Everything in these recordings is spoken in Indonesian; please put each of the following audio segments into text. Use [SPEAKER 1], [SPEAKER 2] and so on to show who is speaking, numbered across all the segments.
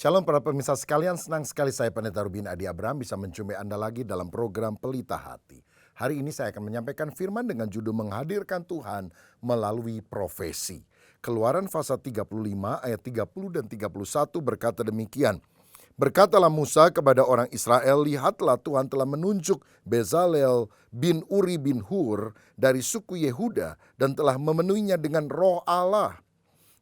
[SPEAKER 1] Shalom para pemirsa sekalian, senang sekali saya Pendeta Rubin Adi Abraham bisa menjumpai Anda lagi dalam program Pelita Hati. Hari ini saya akan menyampaikan firman dengan judul menghadirkan Tuhan melalui profesi. Keluaran pasal 35 ayat 30 dan 31 berkata demikian. Berkatalah Musa kepada orang Israel, lihatlah Tuhan telah menunjuk Bezalel bin Uri bin Hur dari suku Yehuda dan telah memenuhinya dengan roh Allah,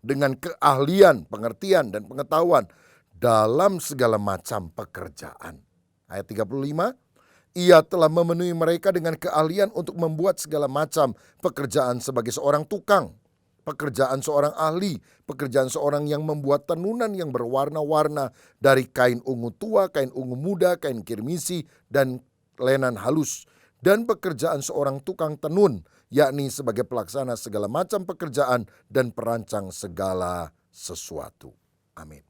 [SPEAKER 1] dengan keahlian, pengertian, dan pengetahuan dalam segala macam pekerjaan. Ayat 35, ia telah memenuhi mereka dengan keahlian untuk membuat segala macam pekerjaan sebagai seorang tukang, pekerjaan seorang ahli, pekerjaan seorang yang membuat tenunan yang berwarna-warna dari kain ungu tua, kain ungu muda, kain kirmisi, dan lenan halus, dan pekerjaan seorang tukang tenun, yakni sebagai pelaksana segala macam pekerjaan dan perancang segala sesuatu. Amin.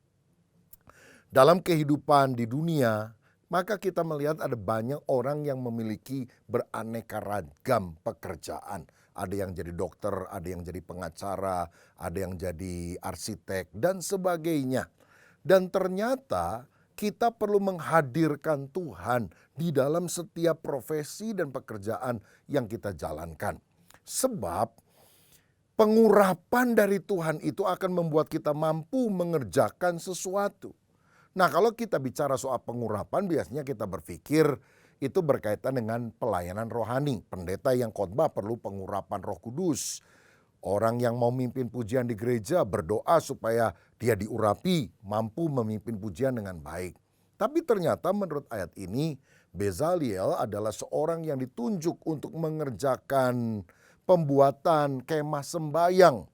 [SPEAKER 1] Dalam kehidupan di dunia, maka kita melihat ada banyak orang yang memiliki beraneka ragam pekerjaan. Ada yang jadi dokter, ada yang jadi pengacara, ada yang jadi arsitek, dan sebagainya. Dan ternyata kita perlu menghadirkan Tuhan di dalam setiap profesi dan pekerjaan yang kita jalankan. Sebab pengurapan dari Tuhan itu akan membuat kita mampu mengerjakan sesuatu. Nah, kalau kita bicara soal pengurapan, biasanya kita berpikir itu berkaitan dengan pelayanan rohani. Pendeta yang khotbah perlu pengurapan Roh Kudus. Orang yang mau memimpin pujian di gereja berdoa supaya dia diurapi, mampu memimpin pujian dengan baik. Tapi ternyata menurut ayat ini, Bezalel adalah seorang yang ditunjuk untuk mengerjakan pembuatan kemah sembayang,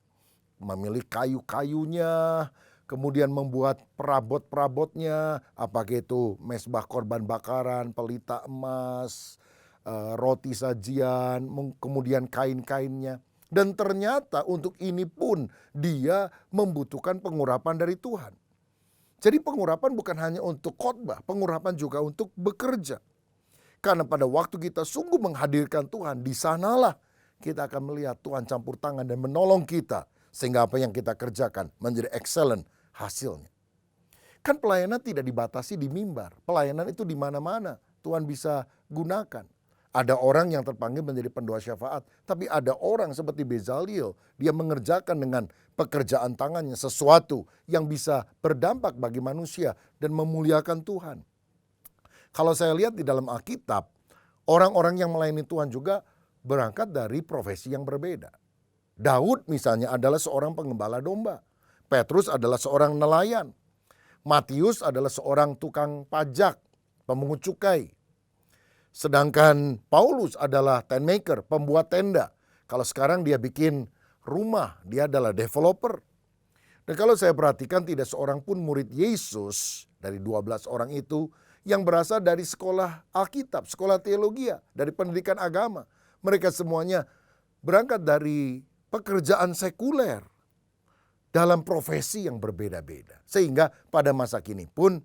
[SPEAKER 1] memilih kayu-kayunya, kemudian membuat perabot-perabotnya, apakah itu mezbah korban bakaran, pelita emas, roti sajian, kemudian kain-kainnya. Dan ternyata untuk ini pun dia membutuhkan pengurapan dari Tuhan. Jadi pengurapan bukan hanya untuk khotbah, pengurapan juga untuk bekerja. Karena pada waktu kita sungguh menghadirkan Tuhan, di sanalah kita akan melihat Tuhan campur tangan dan menolong kita. Sehingga apa yang kita kerjakan menjadi excellent hasilnya. Kan pelayanan tidak dibatasi di mimbar. Pelayanan itu di mana-mana Tuhan bisa gunakan. Ada orang yang terpanggil menjadi pendoa syafaat. Tapi ada orang seperti Bezalel. Dia mengerjakan dengan pekerjaan tangannya sesuatu yang bisa berdampak bagi manusia dan memuliakan Tuhan. Kalau saya lihat di dalam Alkitab, orang-orang yang melayani Tuhan juga berangkat dari profesi yang berbeda. Daud misalnya adalah seorang pengembala domba. Petrus adalah seorang nelayan. Matius adalah seorang tukang pajak, pemungut cukai. Sedangkan Paulus adalah tent maker, pembuat tenda. Kalau sekarang dia bikin rumah, dia adalah developer. Dan kalau saya perhatikan tidak seorang pun murid Yesus dari 12 orang itu yang berasal dari sekolah Alkitab, sekolah teologi, dari pendidikan agama. Mereka semuanya berangkat dari pekerjaan sekuler dalam profesi yang berbeda-beda. Sehingga pada masa kini pun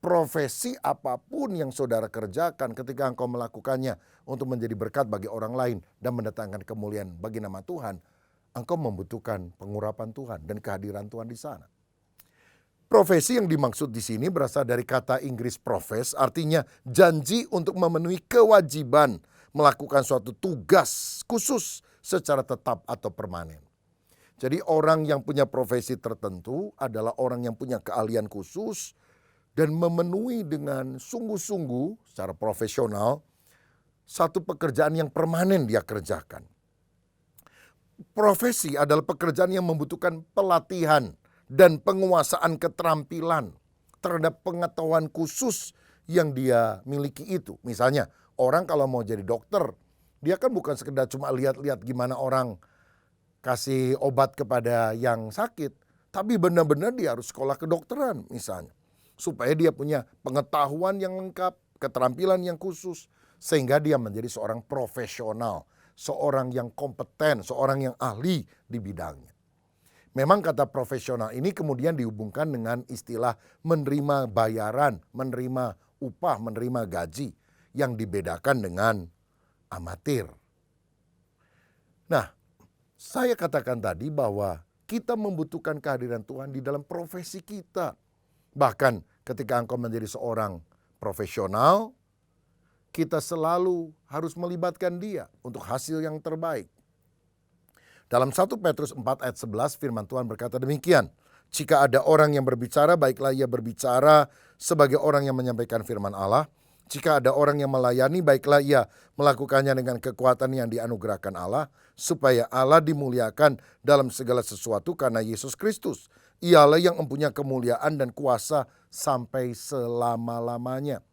[SPEAKER 1] profesi apapun yang saudara kerjakan ketika engkau melakukannya untuk menjadi berkat bagi orang lain dan mendatangkan kemuliaan bagi nama Tuhan, engkau membutuhkan pengurapan Tuhan dan kehadiran Tuhan di sana. Profesi yang dimaksud di sini berasal dari kata Inggris profes, artinya janji untuk memenuhi kewajiban melakukan suatu tugas khusus secara tetap atau permanen. Jadi orang yang punya profesi tertentu adalah orang yang punya keahlian khusus dan memenuhi dengan sungguh-sungguh secara profesional satu pekerjaan yang permanen dia kerjakan. Profesi adalah pekerjaan yang membutuhkan pelatihan dan penguasaan keterampilan terhadap pengetahuan khusus yang dia miliki itu. Misalnya orang kalau mau jadi dokter, dia kan bukan sekedar cuma lihat-lihat gimana orang kasih obat kepada yang sakit, tapi benar-benar dia harus sekolah kedokteran misalnya. Supaya dia punya pengetahuan yang lengkap, keterampilan yang khusus, sehingga dia menjadi seorang profesional, seorang yang kompeten, seorang yang ahli di bidangnya. Memang kata profesional ini kemudian dihubungkan dengan istilah menerima bayaran, menerima upah, menerima gaji yang dibedakan dengan amatir. Nah, saya katakan tadi bahwa kita membutuhkan kehadiran Tuhan di dalam profesi kita. Bahkan ketika engkau menjadi seorang profesional, kita selalu harus melibatkan dia untuk hasil yang terbaik. Dalam 1 Petrus 4 ayat 11 firman Tuhan berkata demikian. Jika ada orang yang berbicara, baiklah ia berbicara sebagai orang yang menyampaikan firman Allah. Jika ada orang yang melayani, baiklah ia melakukannya dengan kekuatan yang dianugerahkan Allah, supaya Allah dimuliakan dalam segala sesuatu karena Yesus Kristus. Ialah yang mempunyai kemuliaan dan kuasa sampai selama-lamanya.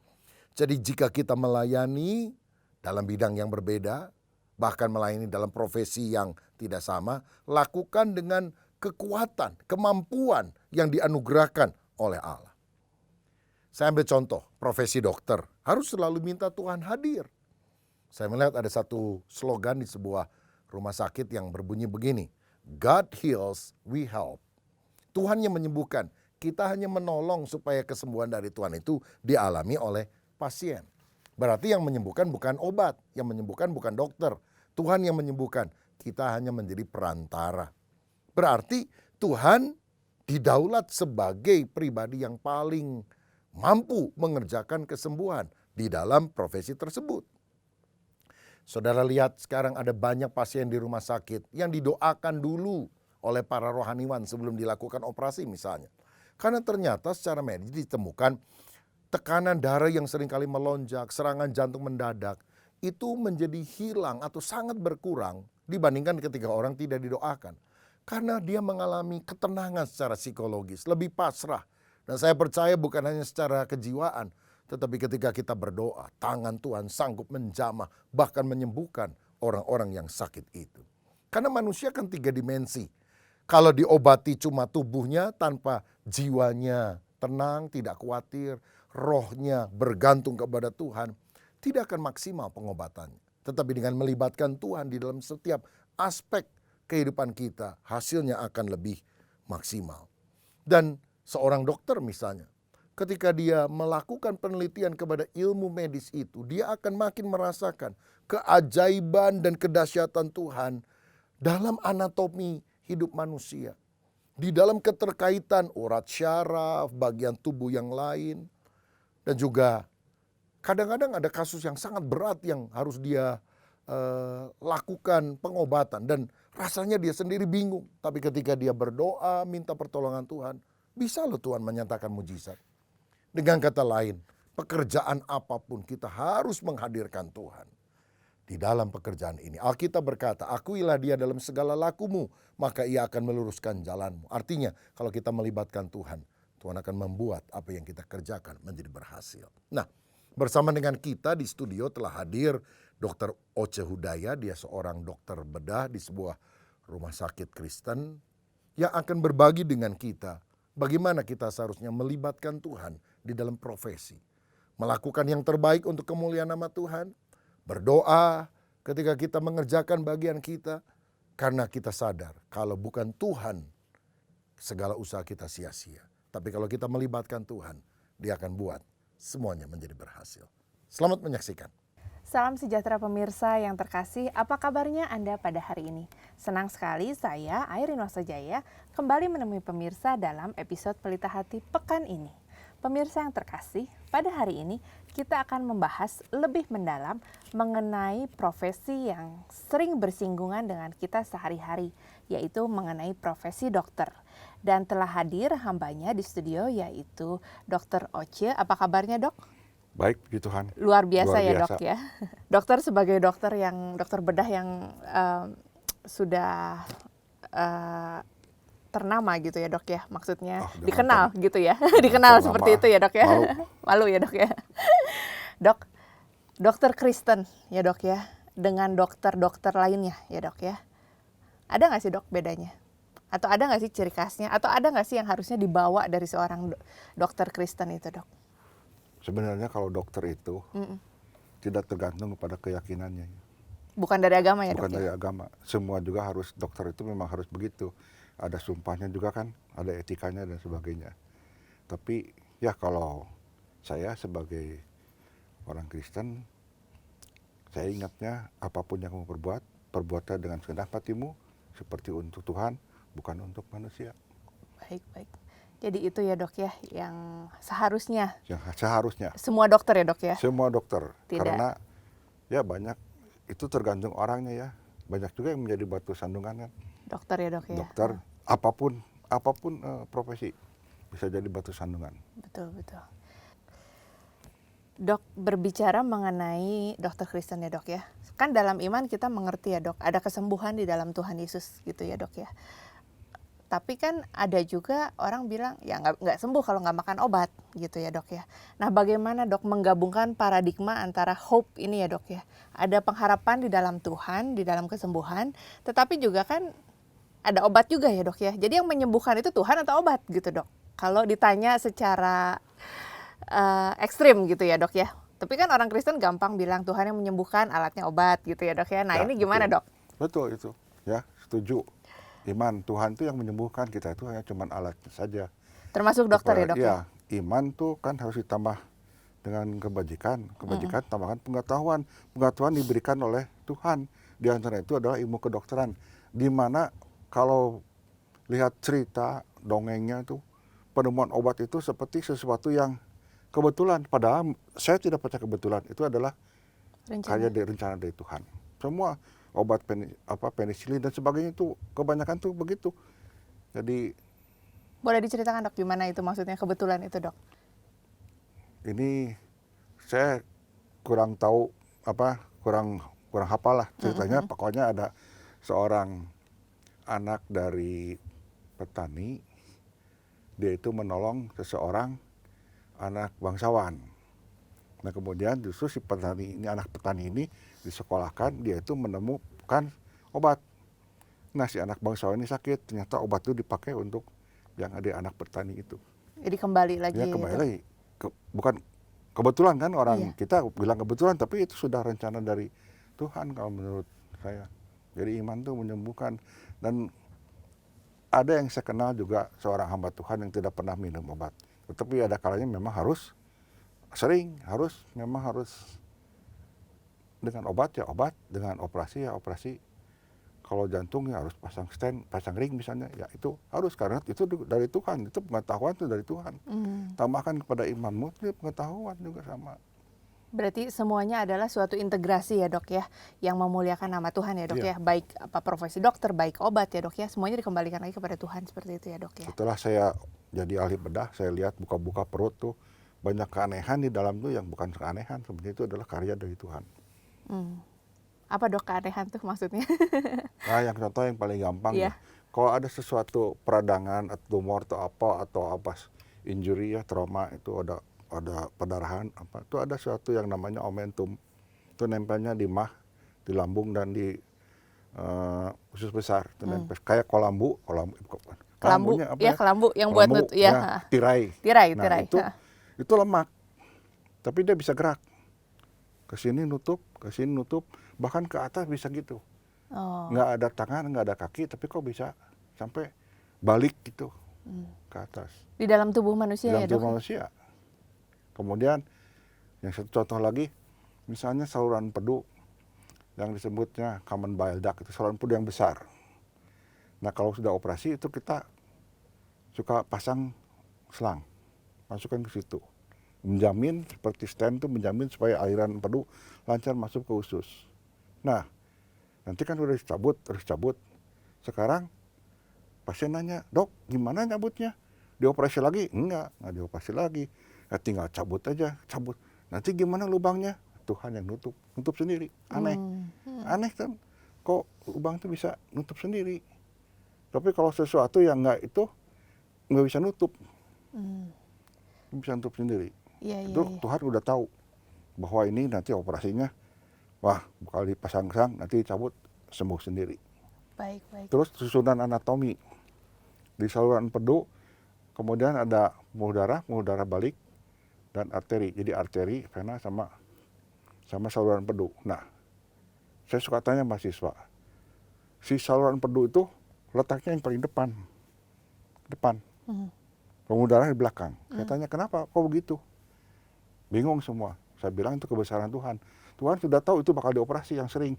[SPEAKER 1] Jadi jika kita melayani dalam bidang yang berbeda, bahkan melayani dalam profesi yang tidak sama, lakukan dengan kekuatan, kemampuan yang dianugerahkan oleh Allah. Saya ambil contoh, profesi dokter harus selalu minta Tuhan hadir. Saya melihat ada satu slogan di sebuah rumah sakit yang berbunyi begini, God heals, we help. Tuhan yang menyembuhkan, kita hanya menolong supaya kesembuhan dari Tuhan itu dialami oleh pasien. Berarti yang menyembuhkan bukan obat, yang menyembuhkan bukan dokter. Tuhan yang menyembuhkan, kita hanya menjadi perantara. Berarti Tuhan didaulat sebagai pribadi yang paling mampu mengerjakan kesembuhan di dalam profesi tersebut. Saudara lihat sekarang ada banyak pasien di rumah sakit yang didoakan dulu oleh para rohaniwan sebelum dilakukan operasi misalnya. Karena ternyata secara medis ditemukan tekanan darah yang seringkali melonjak, serangan jantung mendadak, itu menjadi hilang atau sangat berkurang dibandingkan ketika orang tidak didoakan. Karena dia mengalami ketenangan secara psikologis, lebih pasrah. Dan saya percaya bukan hanya secara kejiwaan, tetapi ketika kita berdoa, tangan Tuhan sanggup menjamah, bahkan menyembuhkan orang-orang yang sakit itu. Karena manusia kan 3 dimensi. Kalau diobati cuma tubuhnya tanpa jiwanya tenang, tidak khawatir, rohnya bergantung kepada Tuhan, tidak akan maksimal pengobatannya. Tetapi dengan melibatkan Tuhan di dalam setiap aspek kehidupan kita, hasilnya akan lebih maksimal. Dan seorang dokter misalnya, ketika dia melakukan penelitian kepada ilmu medis itu, dia akan makin merasakan keajaiban dan kedahsyatan Tuhan dalam anatomi hidup manusia. Di dalam keterkaitan urat syaraf, bagian tubuh yang lain, dan juga kadang-kadang ada kasus yang sangat berat yang harus dia lakukan pengobatan dan rasanya dia sendiri bingung. Tapi ketika dia berdoa, minta pertolongan Tuhan, bisa loh Tuhan menyatakan mujizat. Dengan kata lain, pekerjaan apapun kita harus menghadirkan Tuhan. Di dalam pekerjaan ini, Alkitab berkata, akuilah dia dalam segala lakumu, maka ia akan meluruskan jalanmu. Artinya, kalau kita melibatkan Tuhan, Tuhan akan membuat apa yang kita kerjakan menjadi berhasil. Nah, bersama dengan kita di studio telah hadir Dr. Oce Hudaya. Dia seorang dokter bedah di sebuah rumah sakit Kristen yang akan berbagi dengan kita bagaimana kita seharusnya melibatkan Tuhan di dalam profesi. Melakukan yang terbaik untuk kemuliaan nama Tuhan. Berdoa ketika kita mengerjakan bagian kita. Karena kita sadar kalau bukan Tuhan, segala usaha kita sia-sia. Tapi kalau kita melibatkan Tuhan, Dia akan buat semuanya menjadi berhasil. Selamat menyaksikan.
[SPEAKER 2] Salam sejahtera pemirsa yang terkasih, apa kabarnya Anda pada hari ini? Senang sekali saya, Airin Wasojaya, kembali menemui pemirsa dalam episode Pelita Hati pekan ini. Pemirsa yang terkasih, pada hari ini kita akan membahas lebih mendalam mengenai profesi yang sering bersinggungan dengan kita sehari-hari, yaitu mengenai profesi dokter. Dan telah hadir hambanya di studio yaitu Dr. Oce. Apa kabarnya, Dok?
[SPEAKER 3] Baik, puji Tuhan.
[SPEAKER 2] Luar biasa ya,
[SPEAKER 3] biasa.
[SPEAKER 2] Dok ya. Dokter sebagai dokter bedah yang sudah ternama gitu ya, Dok ya. Maksudnya dikenal gitu ya. Dikenal seperti itu ya, Dok ya. Malu ya, Dok ya. Dok, dokter Kristen ya, Dok ya. Dengan dokter-dokter lainnya ya, Dok ya. Ada nggak sih, Dok, bedanya? Atau ada nggak sih ciri khasnya? Atau ada nggak sih yang harusnya dibawa dari seorang dokter Kristen itu, Dok?
[SPEAKER 3] Sebenarnya kalau dokter itu tidak tergantung kepada keyakinannya.
[SPEAKER 2] Bukan dari agama ya, Dok?
[SPEAKER 3] Bukan dari agama. Semua juga harus, dokter itu memang harus begitu. Ada sumpahnya juga kan, ada etikanya dan sebagainya. Tapi ya kalau saya sebagai orang Kristen, saya ingatnya apapun yang kamu perbuat, perbuatlah dengan segenap hatimu seperti untuk Tuhan, bukan untuk manusia.
[SPEAKER 2] Baik. Jadi itu ya dok ya yang seharusnya
[SPEAKER 3] Yang seharusnya
[SPEAKER 2] semua dokter ya dok ya.
[SPEAKER 3] semua dokter.
[SPEAKER 2] Tidak.
[SPEAKER 3] Karena ya banyak, itu tergantung orangnya ya. Banyak juga yang menjadi batu sandungan kan.
[SPEAKER 2] Dokter ya dok ya.
[SPEAKER 3] Dokter, apapun profesi bisa jadi batu sandungan.
[SPEAKER 2] Betul betul. Dok, berbicara mengenai dokter Kristen ya dok ya. Kan dalam iman kita mengerti ya dok, ada kesembuhan di dalam Tuhan Yesus gitu ya dok ya. Tapi kan ada juga orang bilang ya nggak sembuh kalau nggak makan obat gitu ya dok ya. Nah bagaimana dok menggabungkan paradigma antara hope ini ya dok ya. Ada pengharapan di dalam Tuhan, di dalam kesembuhan, tetapi juga kan ada obat juga ya dok ya. Jadi yang menyembuhkan itu Tuhan atau obat gitu dok. Kalau ditanya secara ekstrim gitu ya dok ya. Tapi kan orang Kristen gampang bilang Tuhan yang menyembuhkan, alatnya obat gitu ya dok ya. Nah
[SPEAKER 3] Ya,
[SPEAKER 2] ini gimana
[SPEAKER 3] betul.
[SPEAKER 2] dok?
[SPEAKER 3] Betul itu, ya setuju. Iman, Tuhan itu yang menyembuhkan, kita itu hanya cuman alatnya saja.
[SPEAKER 2] Termasuk dokter ya dok ya?
[SPEAKER 3] Ya, iman tuh kan harus ditambah dengan kebajikan. Kebajikan tambahkan pengetahuan. Pengetahuan diberikan oleh Tuhan. Di antara itu adalah ilmu kedokteran. Di mana kalau lihat cerita dongengnya itu, penemuan obat itu seperti sesuatu yang kebetulan. Padahal saya tidak percaya kebetulan. Itu adalah karya dari rencana dari Tuhan. Semua obat penisilin dan sebagainya itu kebanyakan tuh begitu. Jadi
[SPEAKER 2] Boleh diceritakan dok gimana itu maksudnya kebetulan itu dok?
[SPEAKER 3] ini saya kurang tahu kurang hafal lah ceritanya. Pokoknya ada seorang anak dari petani, dia itu menolong seseorang anak bangsawan. Nah kemudian justru si petani ini, anak petani ini disekolahkan, dia itu menemukan obat. Nah si anak bangsawan ini sakit, ternyata obat itu dipakai untuk yang ada anak petani itu.
[SPEAKER 2] Jadi kembali lagi.
[SPEAKER 3] Ya kembali
[SPEAKER 2] dok.
[SPEAKER 3] lagi, bukan kebetulan kan orang
[SPEAKER 2] Iya.
[SPEAKER 3] kita bilang kebetulan, tapi itu sudah rencana dari Tuhan kalau menurut saya. Jadi iman itu menyembuhkan. Dan ada yang saya kenal juga seorang hamba Tuhan yang tidak pernah minum obat. Tetapi ada kalanya memang harus memang harus dengan obat ya obat, dengan operasi ya operasi. Kalau jantung ya harus pasang stent, pasang ring misalnya, ya itu harus karena itu dari Tuhan, itu pengetahuan itu dari Tuhan. Tambahkan kepada imanmu itu pengetahuan juga sama.
[SPEAKER 2] Berarti semuanya adalah suatu integrasi ya dok ya, yang memuliakan nama Tuhan ya dok
[SPEAKER 3] Iya.
[SPEAKER 2] ya. Baik apa profesi dokter, baik obat ya dok ya, semuanya dikembalikan lagi kepada Tuhan seperti itu ya dok ya.
[SPEAKER 3] Setelah saya jadi ahli bedah, saya lihat buka-buka perut tuh banyak keanehan di dalam tuh yang bukan keanehan, sebenarnya itu adalah karya dari Tuhan.
[SPEAKER 2] Apa dok keanehan tuh maksudnya?
[SPEAKER 3] Nah, yang contoh yang paling gampang
[SPEAKER 2] Iya.
[SPEAKER 3] ya, kalau ada sesuatu peradangan atau tumor atau apa injury ya, trauma itu ada pendarahan itu ada sesuatu yang namanya omentum. Itu nempelnya di lambung dan di usus besar. Itu nempel kayak kelambu.
[SPEAKER 2] Kelambu,
[SPEAKER 3] Kelambunya apa
[SPEAKER 2] ya kelambu yang buat
[SPEAKER 3] Kelambu,
[SPEAKER 2] ya.
[SPEAKER 3] ya, tirai.
[SPEAKER 2] Tirai,
[SPEAKER 3] Nah,
[SPEAKER 2] tirai.
[SPEAKER 3] itu lemak. Tapi dia bisa gerak. Ke sini nutup, bahkan ke atas bisa gitu.
[SPEAKER 2] Oh.
[SPEAKER 3] Nggak ada tangan, nggak ada kaki, tapi kok bisa sampai balik gitu ke atas.
[SPEAKER 2] Di dalam tubuh manusia
[SPEAKER 3] Dalam
[SPEAKER 2] ya
[SPEAKER 3] tubuh
[SPEAKER 2] dok?
[SPEAKER 3] manusia. Kemudian yang satu contoh lagi, misalnya saluran empedu yang disebutnya common bile duct, itu saluran empedu yang besar. Nah kalau sudah operasi itu kita suka pasang selang, masukkan ke situ. Menjamin seperti stent itu menjamin supaya aliran empedu lancar masuk ke usus. Nah, nanti kan udah harus cabut. Sekarang pasien nanya, dok gimana nyabutnya? Dioperasi lagi? Enggak dioperasi lagi. Ya, tinggal cabut aja, cabut. Nanti gimana lubangnya? Tuhan yang nutup sendiri. Aneh. Aneh kan? Kok lubang itu bisa nutup sendiri? Tapi kalau sesuatu yang enggak itu, nggak bisa nutup. Bisa nutup sendiri.
[SPEAKER 2] Iya,
[SPEAKER 3] Itu
[SPEAKER 2] iya.
[SPEAKER 3] Tuhan udah tahu bahwa ini nanti operasinya, wah bakal dipasang sang, nanti dicabut, sembuh sendiri.
[SPEAKER 2] Baik, baik.
[SPEAKER 3] Terus susunan anatomi di saluran empedu, kemudian ada pembuluh darah balik, dan arteri. Jadi arteri, vena sama saluran empedu. Nah, saya suka tanya mahasiswa, si saluran empedu itu letaknya yang paling depan. Pembuluh darah di belakang. Saya tanya kenapa? Kok begitu? Bingung semua. Saya bilang itu kebesaran Tuhan. Tuhan sudah tahu itu bakal dioperasi yang sering.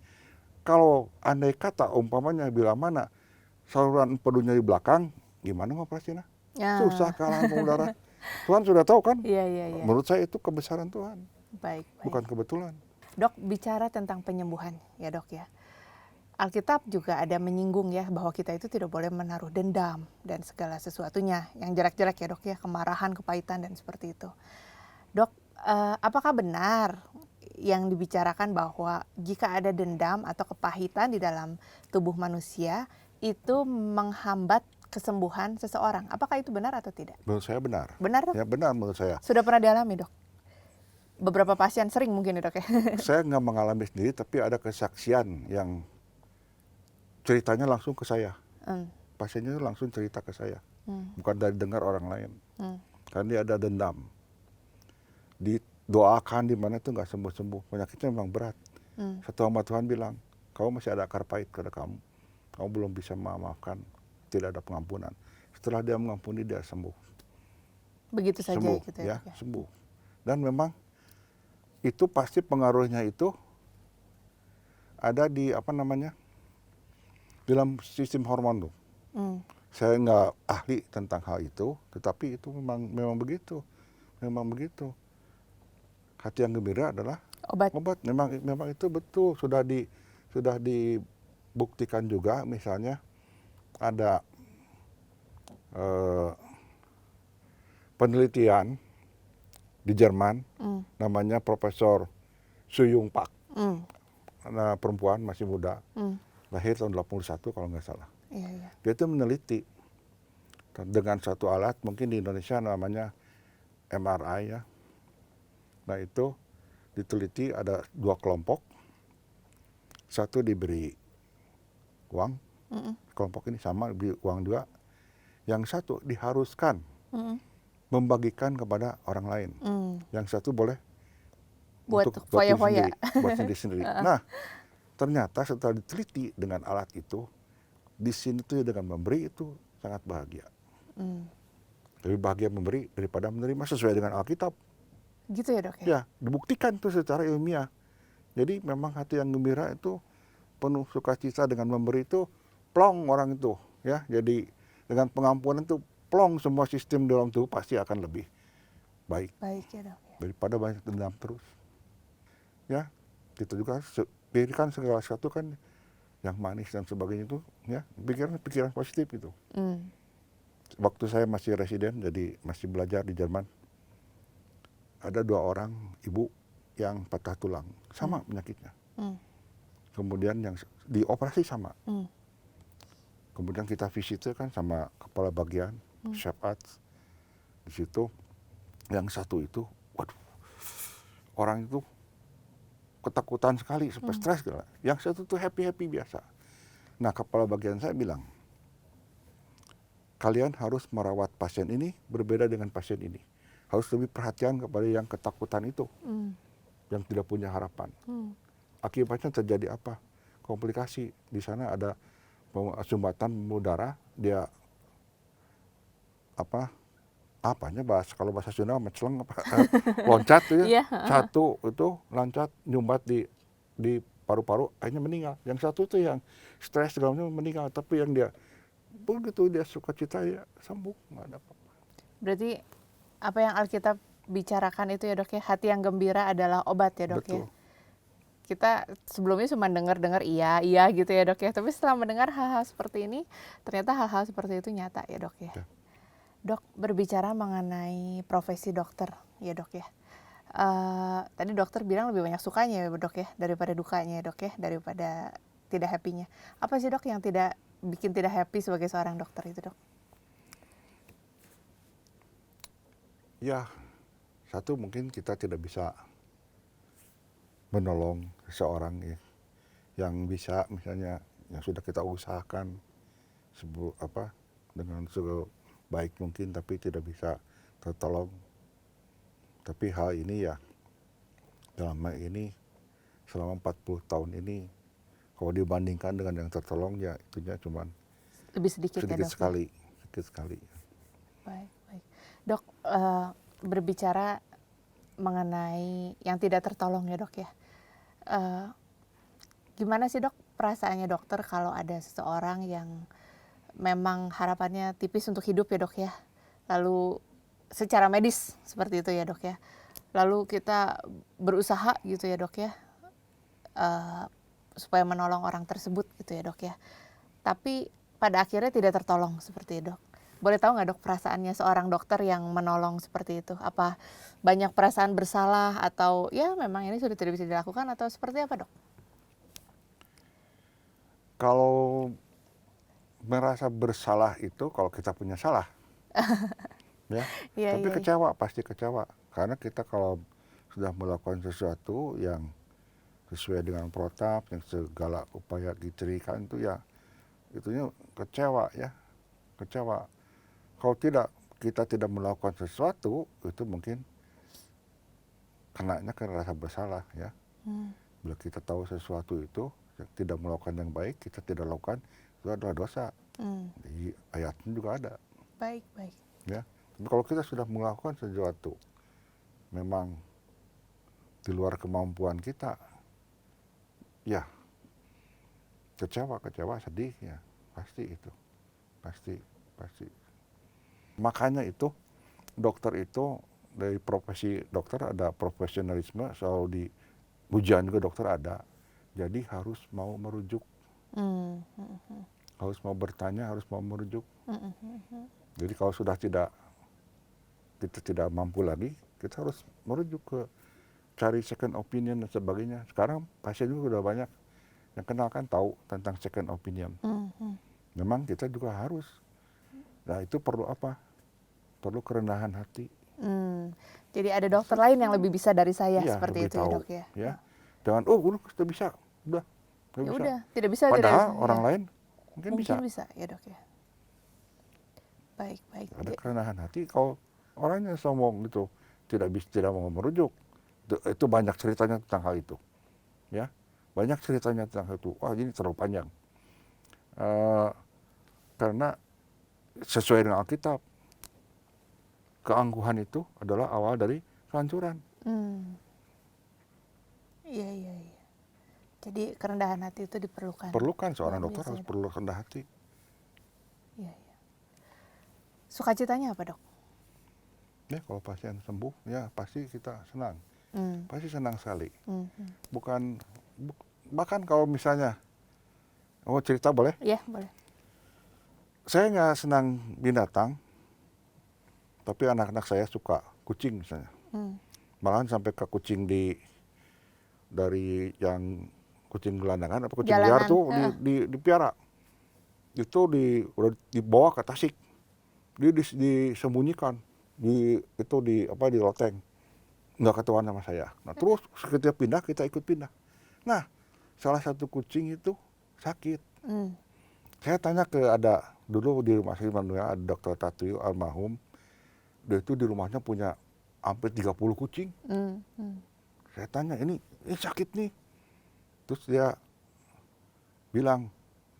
[SPEAKER 3] Kalau andai kata umpamanya bila mana saluran empedunya di belakang, gimana ngoperasinya?
[SPEAKER 2] Ya.
[SPEAKER 3] Susah kalangan pembuluh darah. Tuhan sudah tahu kan?
[SPEAKER 2] Iya, iya, iya.
[SPEAKER 3] Menurut saya itu kebesaran Tuhan,
[SPEAKER 2] Baik, baik.
[SPEAKER 3] bukan kebetulan.
[SPEAKER 2] Dok, bicara tentang penyembuhan ya dok ya. Alkitab juga ada menyinggung ya bahwa kita itu tidak boleh menaruh dendam dan segala sesuatunya yang jelek-jelek ya dok ya, kemarahan, kepahitan dan seperti itu. Dok, apakah benar yang dibicarakan bahwa jika ada dendam atau kepahitan di dalam tubuh manusia itu menghambat kesembuhan seseorang? Apakah itu benar atau tidak?
[SPEAKER 3] Menurut saya benar.
[SPEAKER 2] Benar dok?
[SPEAKER 3] Ya benar menurut saya.
[SPEAKER 2] Sudah pernah dialami dok? Beberapa pasien sering mungkin ya dok ya?
[SPEAKER 3] Saya nggak mengalami sendiri, tapi ada kesaksian yang ceritanya langsung ke saya.
[SPEAKER 2] Hmm,
[SPEAKER 3] Pasiennya langsung cerita ke saya,
[SPEAKER 2] hmm,
[SPEAKER 3] bukan dari dengar orang lain.
[SPEAKER 2] hmm,
[SPEAKER 3] Karena dia ada dendam. Didoakan di mana itu nggak sembuh-sembuh. Penyakitnya memang berat.
[SPEAKER 2] hmm.
[SPEAKER 3] Satu hamba Tuhan bilang, kamu masih ada akar pahit pada kamu. Kamu belum bisa memaafkan, tidak ada pengampunan. Setelah dia mengampuni, dia sembuh.
[SPEAKER 2] Begitu saja
[SPEAKER 3] Sembuh,
[SPEAKER 2] gitu
[SPEAKER 3] ya,
[SPEAKER 2] dok ya?
[SPEAKER 3] sembuh. Dan memang itu pasti pengaruhnya itu ada di apa namanya, dalam sistem hormon tuh.
[SPEAKER 2] Hmm,
[SPEAKER 3] Saya nggak ahli tentang hal itu, tetapi itu memang begitu, memang begitu. Hati yang gembira adalah
[SPEAKER 2] obat.
[SPEAKER 3] obat. Memang itu betul, sudah dibuktikan juga. Misalnya ada penelitian di Jerman,
[SPEAKER 2] Hmm,
[SPEAKER 3] namanya Profesor Suyung Pak,
[SPEAKER 2] hmm,
[SPEAKER 3] perempuan masih muda,
[SPEAKER 2] hmm.
[SPEAKER 3] lahir tahun 81 kalau nggak salah.
[SPEAKER 2] Iya, iya.
[SPEAKER 3] Dia itu meneliti dengan satu alat, mungkin di Indonesia namanya MRI ya. Nah itu diteliti ada 2 kelompok, satu diberi uang,
[SPEAKER 2] Mm-mm,
[SPEAKER 3] kelompok ini sama diberi uang juga, yang satu diharuskan
[SPEAKER 2] mm-mm,
[SPEAKER 3] membagikan kepada orang lain,
[SPEAKER 2] mm.
[SPEAKER 3] yang satu boleh
[SPEAKER 2] Buat
[SPEAKER 3] untuk diri
[SPEAKER 2] foya-foya.
[SPEAKER 3] sendiri, buat sendiri. Nah ternyata setelah diteliti dengan alat itu, di sini tuh dengan memberi itu sangat bahagia.
[SPEAKER 2] Hmm.
[SPEAKER 3] Lebih bahagia memberi daripada menerima sesuai dengan Alkitab.
[SPEAKER 2] Gitu ya dok ya?
[SPEAKER 3] Ya, dibuktikan tuh secara ilmiah. Jadi memang hati yang gembira itu penuh sukacita, dengan memberi itu plong orang itu ya. Jadi dengan pengampunan itu plong, semua sistem dalam tubuh pasti akan lebih baik
[SPEAKER 2] Baik ya dok ya.
[SPEAKER 3] daripada banyak dendam terus. Ya, kita juga pikirkan segala sesuatu kan yang manis dan sebagainya itu ya, pikiran positif itu.
[SPEAKER 2] Hmm.
[SPEAKER 3] Waktu saya masih residen, jadi masih belajar di Jerman, ada 2 orang ibu yang patah tulang, sama penyakitnya.
[SPEAKER 2] Hmm.
[SPEAKER 3] Kemudian yang dioperasi sama.
[SPEAKER 2] Hmm.
[SPEAKER 3] Kemudian kita visit kan sama kepala bagian, chef arts. Di situ yang satu itu, waduh, orang itu ketakutan sekali, sampai stres segala. Yang satu tuh happy-happy biasa. Nah, kepala bagian saya bilang, kalian harus merawat pasien ini berbeda dengan pasien ini. Harus lebih perhatian kepada yang ketakutan itu,
[SPEAKER 2] Hmm.
[SPEAKER 3] yang tidak punya harapan.
[SPEAKER 2] Hmm.
[SPEAKER 3] Akibatnya terjadi apa? Komplikasi. Di sana ada sumbatan pembuluh darah, dia kalau bahasa Sunda meceleng loncat tuh ya.
[SPEAKER 2] Iya,
[SPEAKER 3] Satu itu loncat nyumbat di paru-paru, akhirnya meninggal. Yang satu tuh yang stres segala macam meninggal, tapi yang dia begitu dia sukacita ya sembuh, nggak ada apa-apa.
[SPEAKER 2] Berarti apa yang Alkitab bicarakan itu ya dok ya, hati yang gembira adalah obat ya dok ya.
[SPEAKER 3] Betul.
[SPEAKER 2] Kita sebelumnya cuma dengar iya gitu ya dok ya. Tapi setelah mendengar hal-hal seperti ini, ternyata hal-hal seperti itu nyata ya dok ya.
[SPEAKER 3] Ya.
[SPEAKER 2] Dok, berbicara mengenai profesi dokter ya dok ya. Tadi dokter bilang lebih banyak sukanya ya dok ya, daripada dukanya ya dok ya, daripada tidak happy-nya. Apa sih dok yang bikin tidak happy sebagai seorang dokter itu dok?
[SPEAKER 3] Ya, satu mungkin kita tidak bisa menolong seseorang ya, yang bisa misalnya yang sudah kita usahakan dengan sebaik mungkin tapi tidak bisa tertolong. Tapi hal ini ya dalam hal ini selama 40 tahun ini kalau dibandingkan dengan yang tertolong ya itunya cuma
[SPEAKER 2] Lebih sedikit ya dok?
[SPEAKER 3] sedikit sekali.
[SPEAKER 2] Baik, baik. Dok, berbicara mengenai yang tidak tertolong ya dok ya. Gimana sih dok perasaannya dokter kalau ada seseorang yang memang harapannya tipis untuk hidup ya dok ya. lalu secara medis seperti itu ya dok ya. Lalu kita berusaha gitu ya dok ya, supaya menolong orang tersebut gitu ya dok ya. Tapi pada akhirnya tidak tertolong seperti itu dok. Boleh tahu nggak dok perasaannya seorang dokter yang menolong seperti itu? Apa banyak perasaan bersalah atau ya memang ini sudah tidak bisa dilakukan atau seperti apa dok?
[SPEAKER 3] Kalau merasa bersalah itu kalau kita punya salah, ya.
[SPEAKER 2] Iya,
[SPEAKER 3] Tapi
[SPEAKER 2] iya, iya.
[SPEAKER 3] kecewa, pasti kecewa. Karena kita kalau sudah melakukan sesuatu yang sesuai dengan protap, yang segala upaya dicerikan itu ya, itunya kecewa ya, kecewa. Kalau tidak, kita tidak melakukan sesuatu, itu mungkin kenanya ke rasa bersalah ya. Bila kita tahu sesuatu itu, tidak melakukan yang baik, kita tidak lakukan, itu adalah dosa. Di ayatnya juga ada.
[SPEAKER 2] Baik, baik.
[SPEAKER 3] Ya. Tapi kalau kita sudah melakukan sesuatu, memang di luar kemampuan kita, ya kecewa, sedih ya, pasti itu, pasti. Makanya itu dokter itu dari profesi dokter ada profesionalisme, selalu di ujian juga dokter ada. Jadi harus mau merujuk, harus mau bertanya, harus mau merujuk. Jadi kalau sudah kita tidak mampu lagi, kita harus merujuk ke cari second opinion dan sebagainya. Sekarang pasien juga sudah banyak yang kenal kan tahu tentang second opinion. Memang kita juga harus. Nah itu perlu apa? Perlu kerendahan hati.
[SPEAKER 2] Jadi ada dokter lain yang lebih bisa dari saya
[SPEAKER 3] Iya,
[SPEAKER 2] seperti
[SPEAKER 3] lebih
[SPEAKER 2] itu ya
[SPEAKER 3] tahu,
[SPEAKER 2] dok ya.
[SPEAKER 3] ya. Jangan, oh sudah bisa, udah. Nggak
[SPEAKER 2] Ya
[SPEAKER 3] bisa.
[SPEAKER 2] udah, tidak bisa
[SPEAKER 3] Padahal
[SPEAKER 2] tidak
[SPEAKER 3] orang
[SPEAKER 2] ya.
[SPEAKER 3] lain mungkin bisa.
[SPEAKER 2] Ya dok ya. Baik, baik.
[SPEAKER 3] Ada kerendahan hati. Kalau orangnya sombong gitu, tidak mau merujuk, itu banyak ceritanya tentang hal itu, ya. Banyak ceritanya tentang hal itu. Wah ini terlalu panjang. Karena sesuai dengan Alkitab, keangkuhan itu adalah awal dari kehancuran.
[SPEAKER 2] Iya, iya, iya. Jadi kerendahan hati itu diperlukan.
[SPEAKER 3] Perlukan seorang
[SPEAKER 2] Luar
[SPEAKER 3] dokter
[SPEAKER 2] biasa,
[SPEAKER 3] harus
[SPEAKER 2] ya, Dok.
[SPEAKER 3] perlu rendah hati.
[SPEAKER 2] Iya, iya. Sukacitanya apa dok?
[SPEAKER 3] Ya kalau pasien sembuh, ya pasti kita senang. Pasti senang sekali. Bahkan kalau misalnya, oh cerita boleh?
[SPEAKER 2] Iya, boleh.
[SPEAKER 3] Saya nggak senang binatang, tapi anak-anak saya suka kucing misalnya. Malahan sampai ke kucing dari yang kucing gelandangan, apa kucing liar
[SPEAKER 2] Jalanan,
[SPEAKER 3] tuh dipiara. Itu udah dibawa ke Tasik. Dia disembunyikan di loteng. Nggak ketahuan sama saya. Nah terus setiap pindah kita ikut pindah. Nah salah satu kucing itu sakit. Saya tanya dulu di rumah saya ada dokter Tatuyo almarhum. Dia itu di rumahnya punya hampir 30 kucing. Saya tanya ini sakit nih. Terus dia bilang,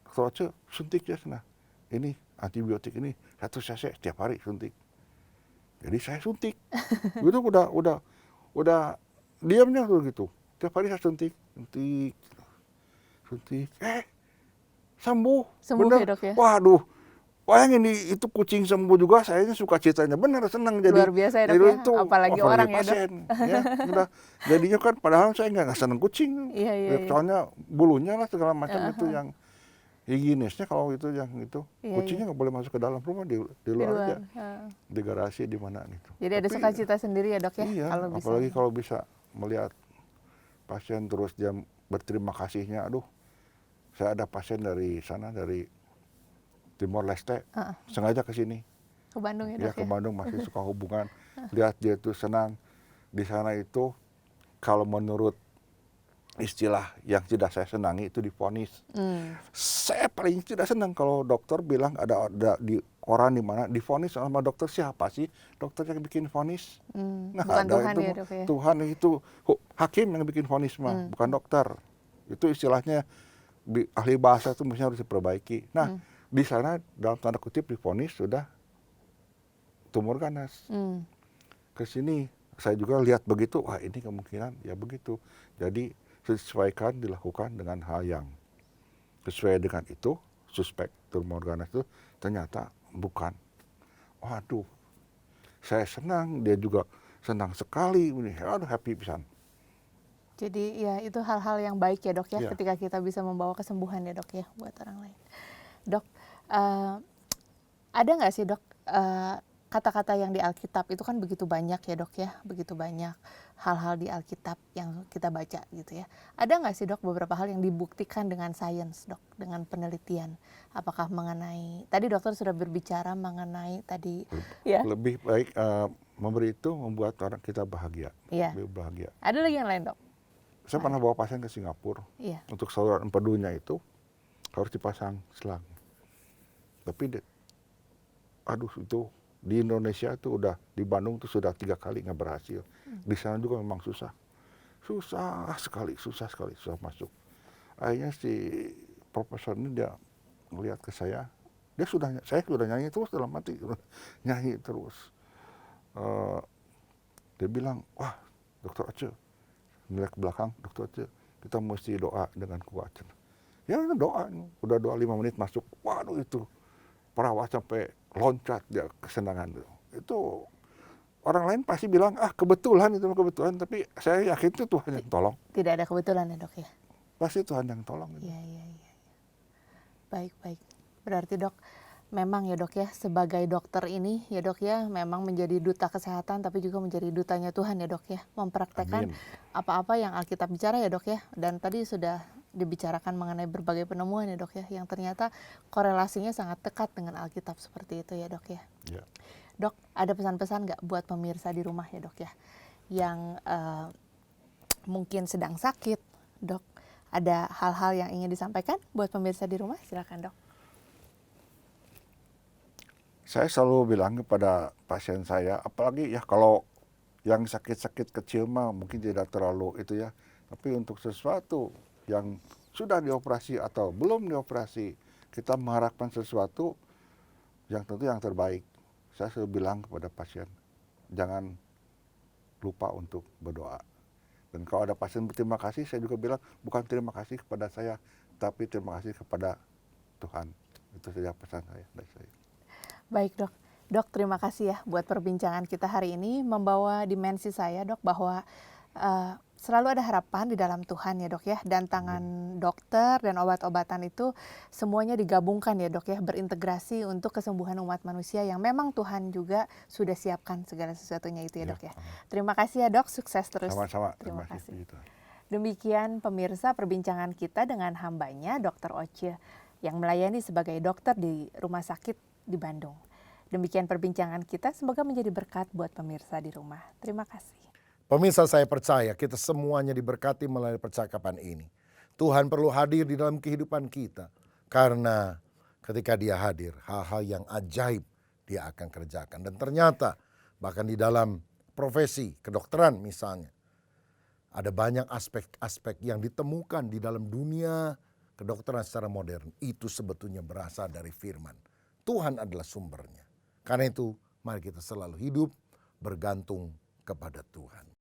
[SPEAKER 3] dokter suntik ya sana. Ini antibiotik ini 1 cc setiap hari suntik. Jadi saya suntik. Itu udah diamnya tuh gitu. Setiap hari saya suntik. Sembuh.
[SPEAKER 2] Sembuh
[SPEAKER 3] Bener.
[SPEAKER 2] ya dok ya?
[SPEAKER 3] Waduh. Bayangin itu kucing sembuh juga, saya suka ceritanya. Bener, senang jadi.
[SPEAKER 2] Luar biasa ya dok ya?
[SPEAKER 3] Itu,
[SPEAKER 2] Apalagi orang ya dok.
[SPEAKER 3] pasien, ya, udah. Jadinya kan padahal saya nggak senang kucing.
[SPEAKER 2] Iya, iya, iya.
[SPEAKER 3] Soalnya bulunya lah segala macam itu yang higienisnya kalau itu yang itu.
[SPEAKER 2] Iya,
[SPEAKER 3] Kucingnya nggak boleh masuk ke dalam rumah, di luar aja. Di garasi di mana gitu.
[SPEAKER 2] Jadi ada sukacita sendiri ya dok ya?
[SPEAKER 3] Iya,
[SPEAKER 2] Kalau bisa.
[SPEAKER 3] apalagi kalau bisa melihat pasien terus dia berterima kasihnya. Aduh, saya ada pasien dari sana, dari Timor Leste, sengaja ke sini.
[SPEAKER 2] Ke Bandung ya
[SPEAKER 3] Ya
[SPEAKER 2] dok
[SPEAKER 3] ke Bandung masih suka hubungan. Lihat dia tuh senang. Di sana itu kalau menurut istilah yang tidak saya senangi itu divonis. Saya paling tidak senang kalau dokter bilang ada di koran di mana divonis sama dokter. Siapa sih dokter yang bikin vonis?
[SPEAKER 2] Bukan Tuhan
[SPEAKER 3] itu
[SPEAKER 2] ya dok ya?
[SPEAKER 3] Tuhan itu hakim yang bikin vonis mah, bukan dokter. Itu istilahnya ahli bahasa itu mestinya harus diperbaiki. Nah, di sana dalam tanda kutip divonis sudah tumor ganas. Ke sini saya juga lihat begitu, wah ini kemungkinan ya begitu. Jadi disesuaikan, dilakukan dengan hal yang sesuai dengan itu, suspek tumor ganas itu ternyata bukan. Waduh, saya senang, dia juga senang sekali. Aduh, happy pisan.
[SPEAKER 2] Jadi ya itu hal-hal yang baik ya dok ya,
[SPEAKER 3] Iya.
[SPEAKER 2] ketika kita bisa membawa kesembuhan ya dok ya buat orang lain. Dok, ada nggak sih dok kata-kata yang di Alkitab itu kan begitu banyak ya dok ya, begitu banyak hal-hal di Alkitab yang kita baca gitu ya. Ada nggak sih dok beberapa hal yang dibuktikan dengan sains dok, dengan penelitian? Apakah mengenai, tadi dokter sudah berbicara mengenai tadi ya,
[SPEAKER 3] Lebih baik memberi itu membuat orang kita bahagia.
[SPEAKER 2] iya.
[SPEAKER 3] Lebih bahagia.
[SPEAKER 2] Ada lagi yang lain dok?
[SPEAKER 3] Saya pernah bawa pasien ke Singapura.
[SPEAKER 2] Iya.
[SPEAKER 3] Untuk saluran empedunya itu harus dipasang selang. Tapi aduh, itu di Indonesia itu udah, di Bandung itu sudah 3 kali nggak berhasil. Di sana juga memang susah. Susah sekali, susah masuk. Akhirnya si profesor ini dia melihat ke saya sudah nyanyi terus dalam hati, nyanyi terus. Dia bilang, wah dokter Oce, nilai ke belakang, dokter Oce, kita mesti doa dengan kuat. Ya doa, udah doa 5 menit masuk, waduh itu perawat sampai loncat dia kesenangan. Itu orang lain pasti bilang, kebetulan, tapi saya yakin itu Tuhan yang tolong.
[SPEAKER 2] Tidak ada kebetulan ya dok ya?
[SPEAKER 3] Pasti Tuhan yang tolong.
[SPEAKER 2] Iya. Baik. Berarti dok, memang ya dok ya, sebagai dokter ini ya dok ya, memang menjadi duta kesehatan tapi juga menjadi dutanya Tuhan ya dok ya. Mempraktekkan
[SPEAKER 3] Amin.
[SPEAKER 2] apa-apa yang Alkitab bicara ya dok ya. Dan tadi sudah dibicarakan mengenai berbagai penemuan ya dok ya, yang ternyata korelasinya sangat dekat dengan Alkitab seperti itu ya dok ya.
[SPEAKER 3] Ya.
[SPEAKER 2] Dok, ada pesan-pesan nggak buat pemirsa di rumah ya dok ya, yang mungkin sedang sakit, dok? Ada hal-hal yang ingin disampaikan buat pemirsa di rumah? Silakan dok.
[SPEAKER 3] Saya selalu bilang kepada pasien saya, apalagi ya kalau yang sakit-sakit kecil mah mungkin tidak terlalu itu ya. Tapi untuk sesuatu yang sudah dioperasi atau belum dioperasi, kita mengharapkan sesuatu yang tentu yang terbaik. Saya selalu bilang kepada pasien, jangan lupa untuk berdoa. Dan kalau ada pasien berterima kasih, saya juga bilang bukan terima kasih kepada saya, tapi terima kasih kepada Tuhan. Itu saja pesan saya dari saya.
[SPEAKER 2] Baik dok. Dok, terima kasih ya buat perbincangan kita hari ini, membawa dimensi saya dok bahwa selalu ada harapan di dalam Tuhan ya dok ya, dan tangan dokter dan obat-obatan itu semuanya digabungkan ya dok ya, berintegrasi untuk kesembuhan umat manusia yang memang Tuhan juga sudah siapkan segala sesuatunya itu ya dok ya. Terima kasih ya dok, sukses terus.
[SPEAKER 3] Sama-sama.
[SPEAKER 2] Terima kasih.
[SPEAKER 3] Gitu.
[SPEAKER 2] Demikian pemirsa perbincangan kita dengan hambanya Dr. Oce yang melayani sebagai dokter di rumah sakit di Bandung. Demikian perbincangan kita, semoga menjadi berkat buat pemirsa di rumah. Terima kasih.
[SPEAKER 1] Pemirsa, saya percaya kita semuanya diberkati melalui percakapan ini. Tuhan perlu hadir di dalam kehidupan kita. Karena ketika dia hadir, hal-hal yang ajaib dia akan kerjakan. Dan ternyata bahkan di dalam profesi kedokteran misalnya, ada banyak aspek-aspek yang ditemukan di dalam dunia kedokteran secara modern. Itu sebetulnya berasal dari firman. Tuhan adalah sumbernya. Karena itu mari kita selalu hidup bergantung kepada Tuhan.